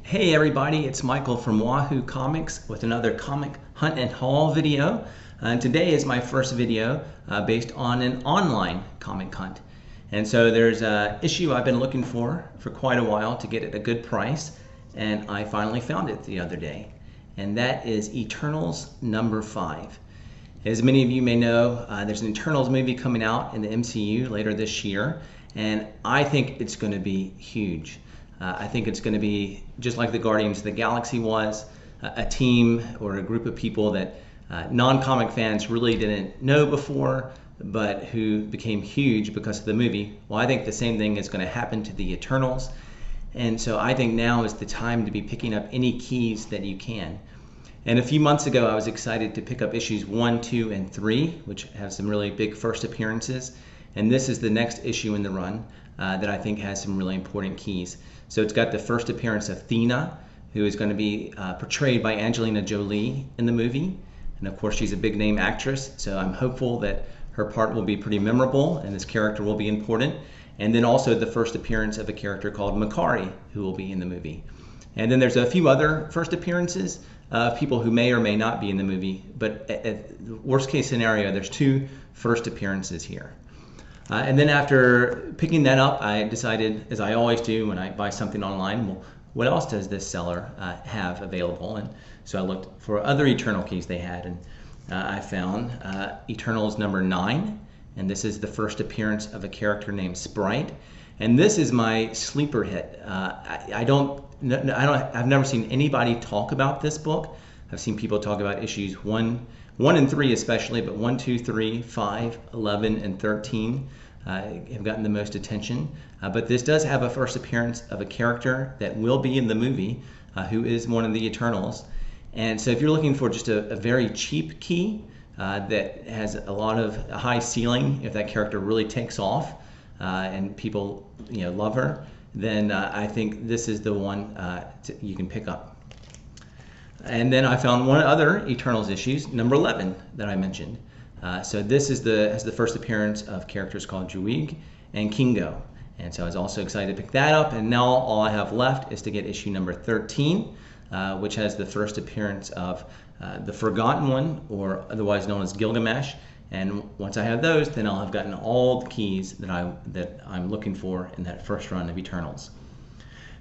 Hey everybody, it's Michael from Wahoo Comics with another comic hunt and haul video. And today is my first video based on an online comic hunt. And so there's an issue I've been looking for quite a while to get at a good price, and I finally found it the other day. And that is Eternals number 5. As many of you may know, there's an Eternals movie coming out in the MCU later this year, and I think it's going to be huge. I think it's going to be just like the Guardians of the Galaxy was, a team or a group of people that non-comic fans really didn't know before, but who became huge because of the movie. Well, I think the same thing is going to happen to the Eternals. And so I think now is the time to be picking up any keys that you can. And a few months ago, I was excited to pick up issues 1, 2, and 3, which have some really big first appearances. And this is the next issue in the run that I think has some really important keys. So it's got the first appearance of Athena, who is going to be portrayed by Angelina Jolie in the movie. And of course, she's a big name actress, so I'm hopeful that her part will be pretty memorable and this character will be important. And then also the first appearance of a character called Makari, who will be in the movie. And then there's a few other first appearances of people who may or may not be in the movie, but at the worst case scenario, there's 2 first appearances here. And then after picking that up, I decided, as I always do when I buy something online, well, what else does this seller have available? And so I looked for other Eternal keys they had, and I found Eternals number 9, and this is the first appearance of a character named Sprite. And this is my sleeper hit. I've never seen anybody talk about this book. I've seen people talk about issues 1 and 3 especially, but 1, 2, 3, 5, 11, and 13 have gotten the most attention. But this does have a first appearance of a character that will be in the movie, who is one of the Eternals. And so if you're looking for just a very cheap key that has a lot of high ceiling, if that character really takes off and people love her, then I think this is the one you can pick up. And then I found one other Eternals issues, number 11, that I mentioned. So this is has the first appearance of characters called Druig and Kingo. And so I was also excited to pick that up. And now all I have left is to get issue number 13, which has the first appearance of the Forgotten One, or otherwise known as Gilgamesh. And once I have those, then I'll have gotten all the keys that I'm looking for in that first run of Eternals.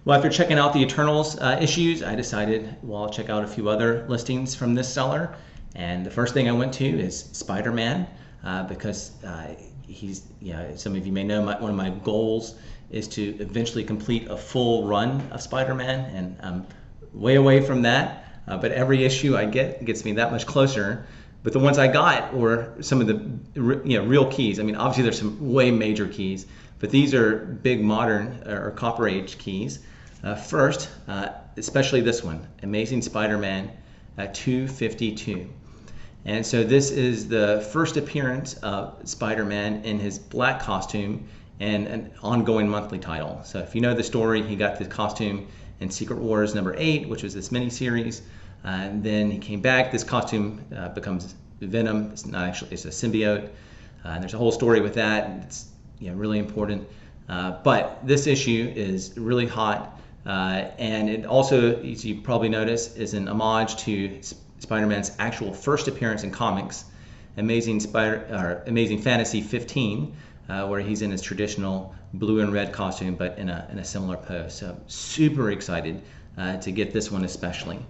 Well, after checking out the Eternals issues, I decided, well, I'll check out a few other listings from this seller. And the first thing I went to is Spider-Man, because he's, some of you may know, one of my goals is to eventually complete a full run of Spider-Man, and I'm way away from that. But every issue I get gets me that much closer. But the ones I got were some of the real keys. I mean, obviously there's some way major keys, but these are big modern or copper age keys. First, especially this one, Amazing Spider-Man 252. And so this is the first appearance of Spider-Man in his black costume and an ongoing monthly title. So if you know the story, he got the costume in Secret Wars number 8, which was this miniseries. And then he came back. This costume becomes Venom. It's not actually, it's a symbiote. And there's a whole story with that. It's really important. But this issue is really hot. And it also, as you probably notice, is an homage to Spider-Man's actual first appearance in comics, Amazing Fantasy 15, where he's in his traditional blue and red costume, but in a similar pose. So super excited to get this one especially.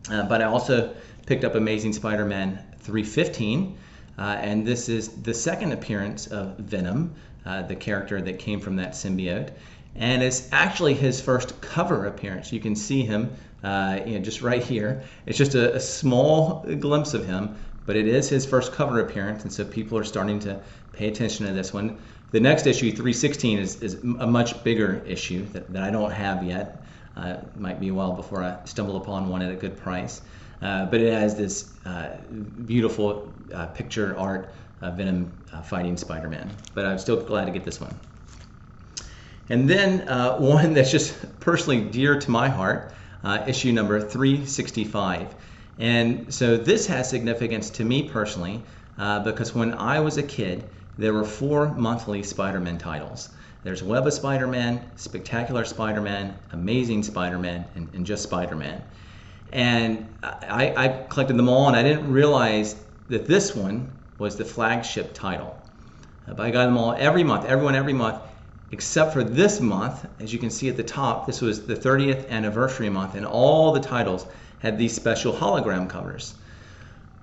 But I also picked up Amazing Spider-Man 315, and this is the second appearance of Venom, the character that came from that symbiote. And it's actually his first cover appearance. You can see him just right here. It's just a small glimpse of him, but it is his first cover appearance, and so people are starting to pay attention to this one. The next issue, 316, is a much bigger issue that I don't have yet. It might be a while before I stumble upon one at a good price. But it has this beautiful picture art of Venom fighting Spider-Man. But I'm still glad to get this one. And then one that's just personally dear to my heart, issue number 365. And so this has significance to me personally because when I was a kid, there were 4 monthly Spider-Man titles. There's Web of Spider-Man, Spectacular Spider-Man, Amazing Spider-Man, and just Spider-Man. And I collected them all, and I didn't realize that this one was the flagship title. But I got them all every month, every month, except for this month. As you can see at the top, this was the 30th anniversary month, and all the titles had these special hologram covers.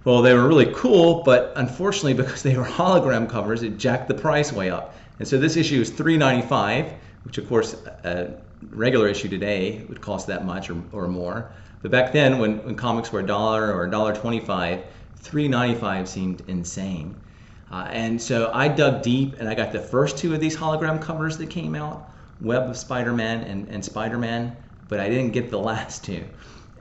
Well, they were really cool, but unfortunately, because they were hologram covers, it jacked the price way up. And so this issue is $3.95, which of course a regular issue today would cost that much or more. But back then, when comics were $1 or $1.25, $3.95 seemed insane. And so I dug deep, and I got the first two of these hologram covers that came out, Web of Spider-Man and Spider-Man, but I didn't get the last two.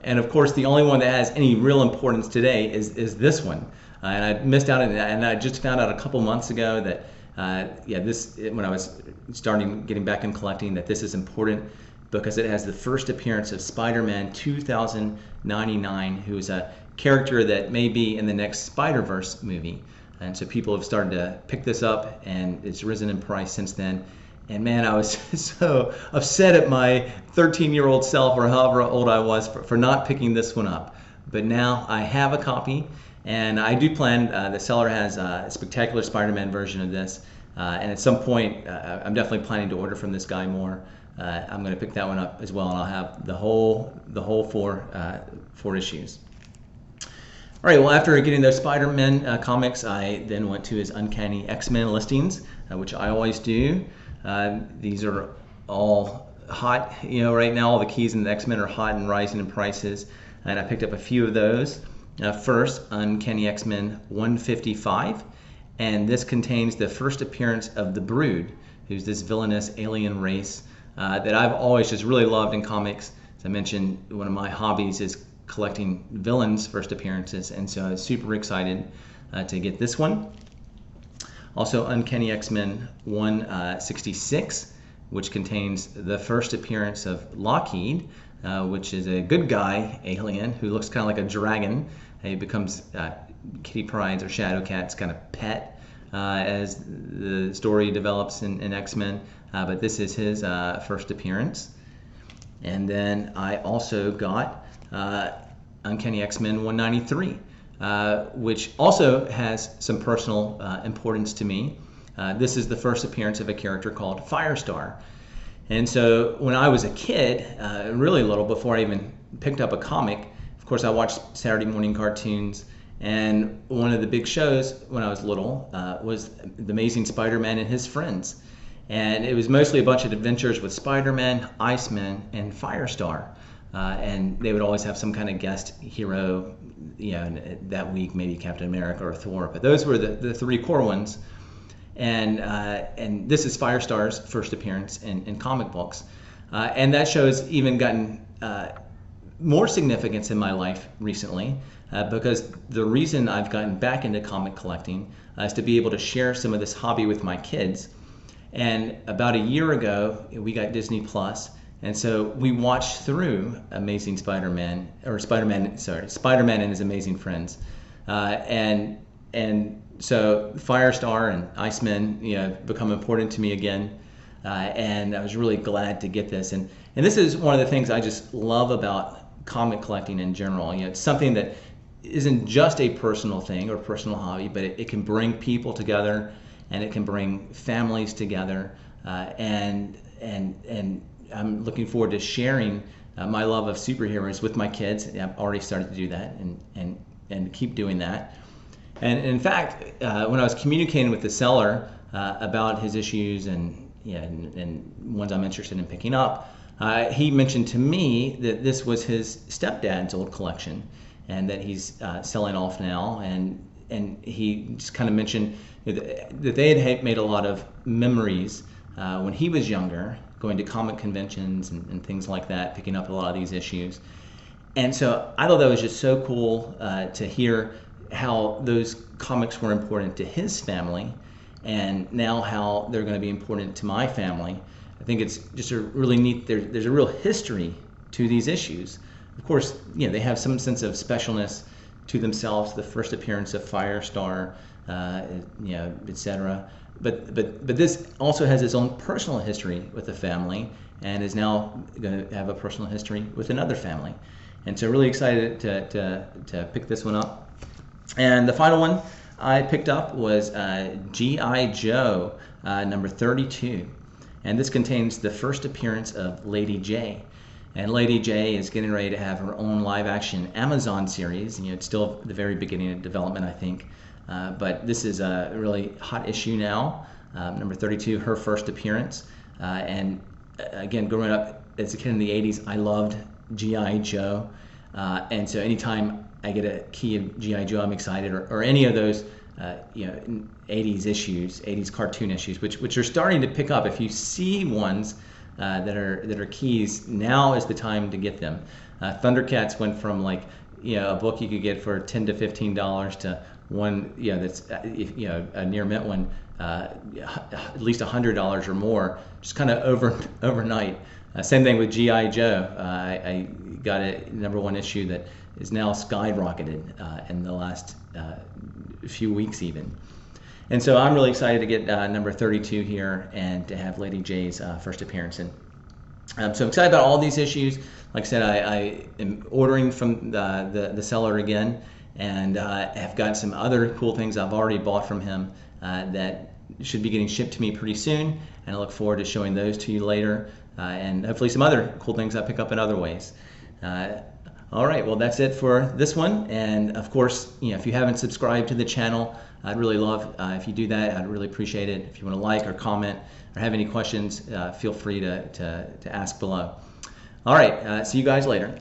And of course, the only one that has any real importance today is this one. And I missed out on it, and I just found out a couple months ago that when I was getting back in collecting, that this is important because it has the first appearance of Spider-Man 2099, who is a character that may be in the next Spider-Verse movie. And so people have started to pick this up, and it's risen in price since then. And man, I was so upset at my 13-year-old self, or however old I was, for not picking this one up. But now I have a copy, and I do plan, the seller has a Spectacular Spider-Man version of this. And at some point, I'm definitely planning to order from this guy more. I'm going to pick that one up as well, and I'll have the whole four issues. All right, well, after getting those Spider-Man comics, I then went to his Uncanny X-Men listings, which I always do. These are all hot, right now all the keys in the X-Men are hot and rising in prices, and I picked up a few of those. First, Uncanny X-Men 155, and this contains the first appearance of the Brood, who's this villainous alien race that I've always just really loved in comics. As I mentioned, one of my hobbies is collecting villains' first appearances, and so I was super excited to get this one. Also, Uncanny X-Men 166, which contains the first appearance of Lockheed, which is a good guy alien who looks kind of like a dragon. He becomes Kitty Pryde's or Shadowcat's kind of pet as the story develops in X-Men, but this is his first appearance. And then I also got Uncanny X-Men 193, which also has some personal importance to me. This is the first appearance of a character called Firestar. And so when I was a kid, really little, before I even picked up a comic, of course I watched Saturday morning cartoons, and one of the big shows when I was little was The Amazing Spider-Man and His Friends. And it was mostly a bunch of adventures with Spider-Man, Iceman, and Firestar. And they would always have some kind of guest hero, and that week maybe Captain America or Thor. But those were the three core ones. And this is Firestar's first appearance in comic books. And that show's even gotten more significance in my life recently, because the reason I've gotten back into comic collecting is to be able to share some of this hobby with my kids. And about a year ago, we got Disney Plus. And so we watched through Amazing Spider-Man, or Spider-Man and His Amazing Friends. And so Firestar and Iceman, become important to me again. And I was really glad to get this. And this is one of the things I just love about comic collecting in general. It's something that isn't just a personal thing or personal hobby, but it can bring people together, and it can bring families together. And I'm looking forward to sharing my love of superheroes with my kids. I've already started to do that and keep doing that. And in fact, when I was communicating with the seller about his issues and ones I'm interested in picking up, he mentioned to me that this was his stepdad's old collection, and that he's selling off now. And he just kind of mentioned that they had made a lot of memories when he was younger, going to comic conventions and things like that, picking up a lot of these issues. And so I thought that was just so cool to hear how those comics were important to his family, and now how they're going to be important to my family. I think it's just a really neat, there's a real history to these issues. Of course, they have some sense of specialness to themselves, the first appearance of Firestar, etc. but this also has its own personal history with the family, and is now going to have a personal history with another family. And so really excited to pick this one up. And the final one I picked up was G.I. Joe number 32. And this contains the first appearance of Lady J. And Lady J is getting ready to have her own live-action Amazon series. You know, it's still at the very beginning of development, I think. But this is a really hot issue now. Number 32, her first appearance. And again, growing up as a kid in the 80s, I loved G.I. Joe. And so anytime I get a key of G.I. Joe, I'm excited, or any of those 80s issues, 80s cartoon issues, which are starting to pick up. If you see ones that are keys, now is the time to get them. Thundercats went from like a book you could get for $10 to $15 to one that's a near mint one, at least $100 or more, just kind of overnight. Same thing with G.I. Joe. I got a #1 issue that is now skyrocketed in the last few weeks even. And so I'm really excited to get number 32 here and to have Lady J's first appearance. And so I'm excited about all these issues. Like I said, I am ordering from the seller again, and have got some other cool things I've already bought from him that should be getting shipped to me pretty soon. And I look forward to showing those to you later, and hopefully some other cool things I pick up in other ways. All right, well, that's it for this one. And of course, if you haven't subscribed to the channel, I'd really love if you do that. I'd really appreciate it. If you want to like or comment or have any questions, feel free to ask below. All right, see you guys later.